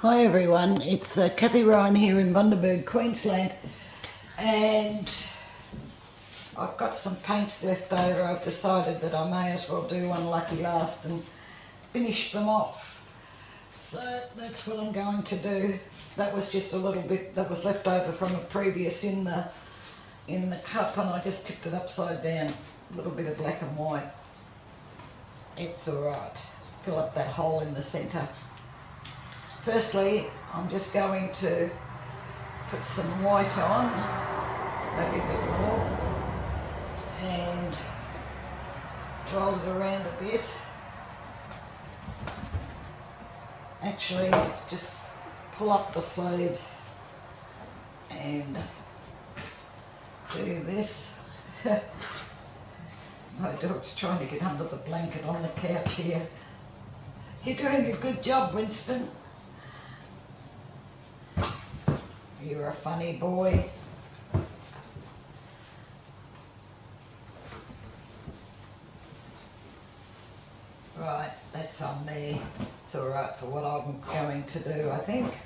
Hi everyone, it's Kathie Ryan here in Bundaberg, Queensland, and I've got some paints left over. I've decided that I may as well do one lucky last and finish them off. So that's what I'm going to do. That was just a little bit that was left over from a previous in the cup, and I just tipped it upside down. A little bit of black and white. It's alright. Fill up that hole in the centre. Firstly, I'm just going to put some white on, maybe a bit more, and roll it around a bit. Actually, just pull up the sleeves and do this. My dog's trying to get under the blanket on the couch here. You're doing a good job, Winston. You're a funny boy. Right, that's on there. It's alright for what I'm going to do, I think.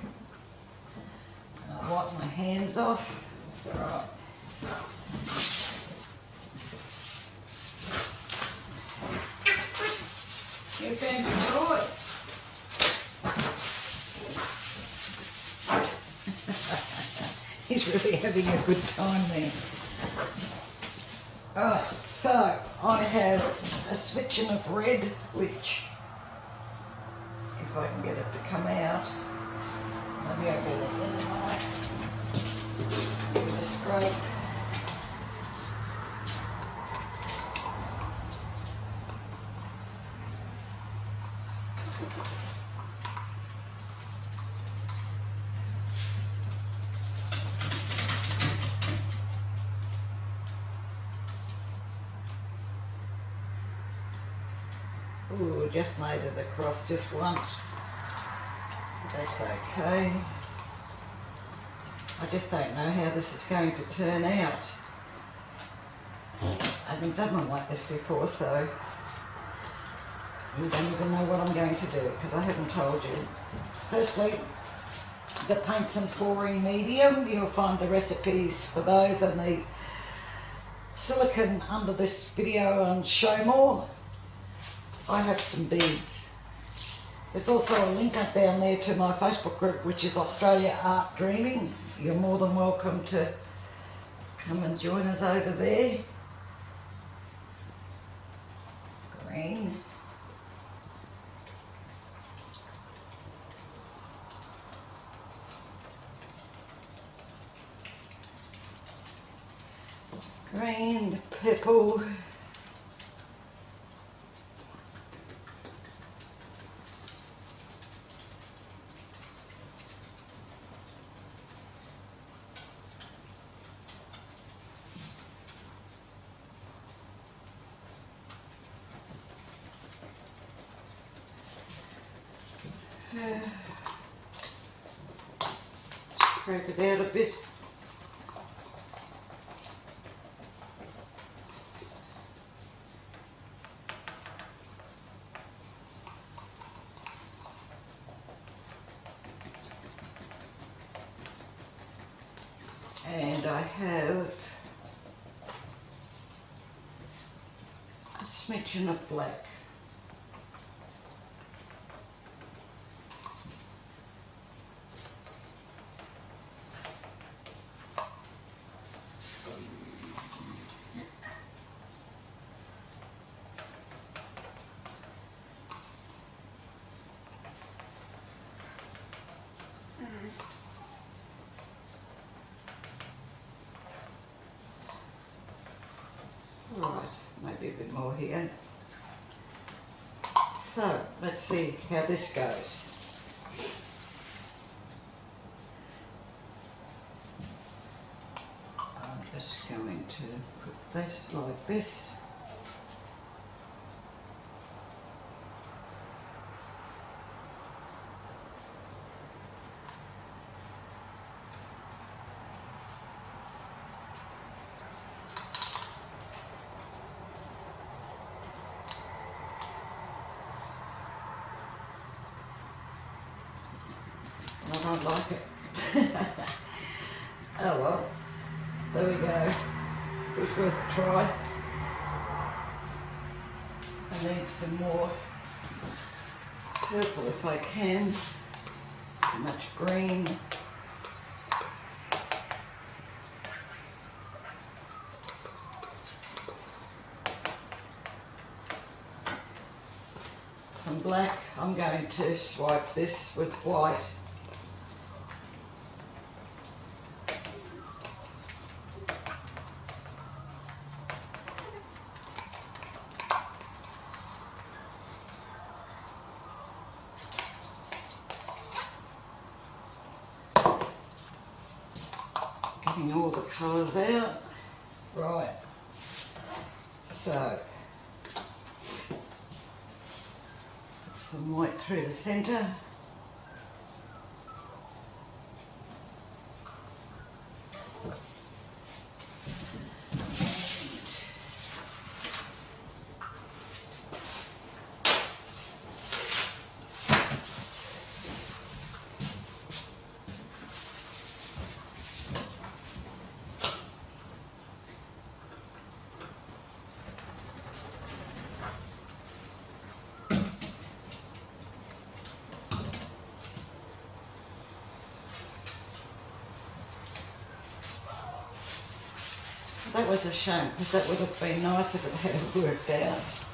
I'll wipe my hands off. Right. You found your toy. He's really having a good time there. Alright, so I have a switching of red, which, if I can get it to come out, maybe I'll get it in tonight. Give it a scrape. Ooh, just made it across just once. That's okay. I just don't know how this is going to turn out. I haven't done one like this before, so you don't even know what I'm going to do because I haven't told you. Firstly, the paints and pouring medium, you'll find the recipes for those and the silicone under this video on Show More. I have some beads. There's also a link up down there to my Facebook group, which is Australia Art Dreaming. You're more than welcome to come and join us over there. Green. Green, purple. Scrape it out a bit. And I have a smidgen of black. Right, maybe a bit more here. So, let's see how this goes. I'm just going to put this like this. I don't like it. Oh well, there we go. It was worth a try. I need some more purple if I can. Too much green. Some black. I'm going to swipe this with white. Getting all the colours out. Right. So, some white through the centre. That was a shame, because that would have been nice if it had worked out.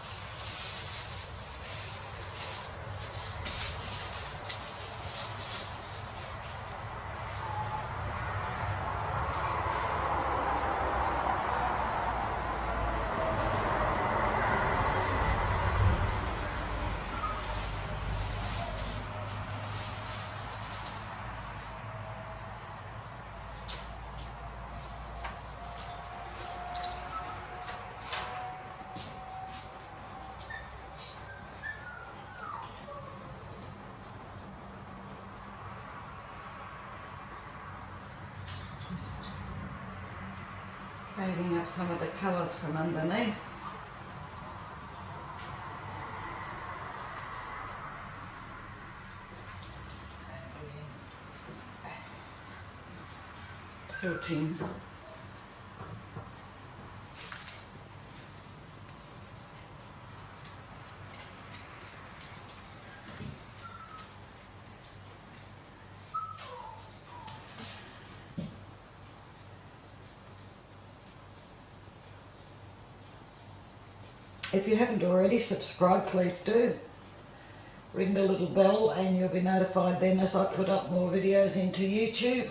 Fading up some of the colours from underneath. Tilting. If you haven't already, subscribe, please do. Ring the little bell and you'll be notified then as I put up more videos into YouTube.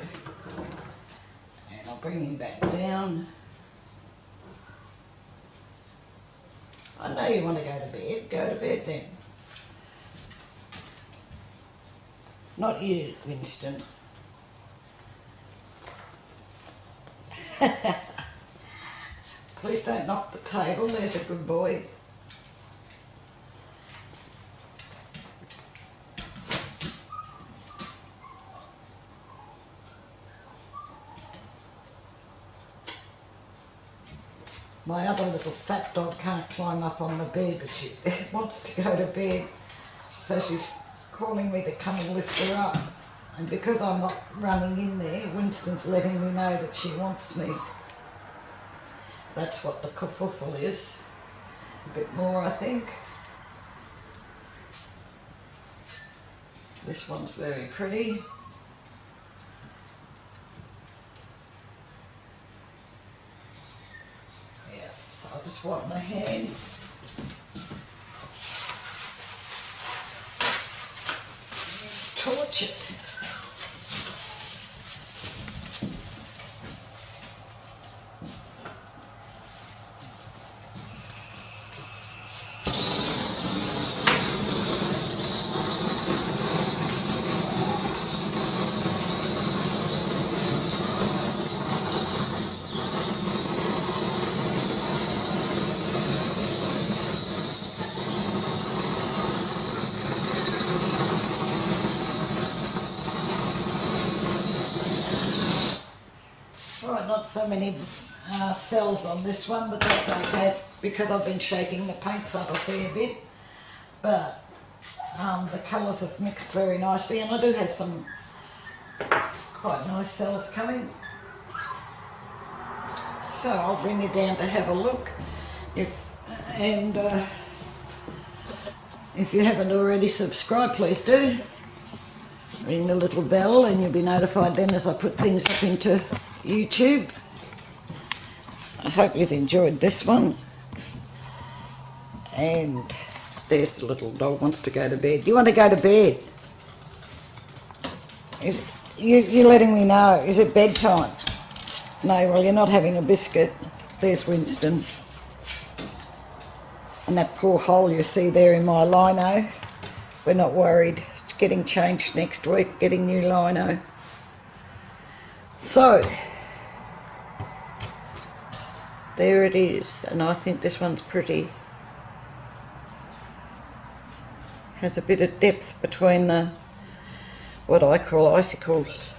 And I'll bring him back down. I know you want to go to bed then. Not you, Winston. Please don't knock the table, there's a good boy. My other little fat dog can't climb up on the bed, but she wants to go to bed, so she's calling me to come and lift her up. And because I'm not running in there, Winston's letting me know that she wants me. That's what the kerfuffle is. A bit more, I think. This one's very pretty. Yes, I'll just wipe my hands. Torch it. Not so many cells on this one, but that's okay. It's because I've been shaking the paints up a fair bit. But the colours have mixed very nicely, and I do have some Quite nice cells coming. So I'll bring you down to have a look. If you haven't already subscribed, please do. Ring the little bell and you'll be notified then as I put things up into YouTube. I hope you've enjoyed this one. And there's the little dog wants to go to bed. You want to go to bed? You're letting me know. Is it bedtime? No, well, you're not having a biscuit. There's Winston. And that poor hole you see there in my lino, we're not worried. It's getting changed next week, getting new lino. So, there it is. And I think this one's pretty. Has a bit of depth between the, what I call icicles.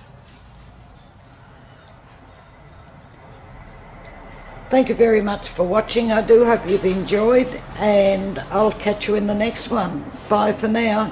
Thank you very much for watching. I do hope you've enjoyed, and I'll catch you in the next one. Bye for now.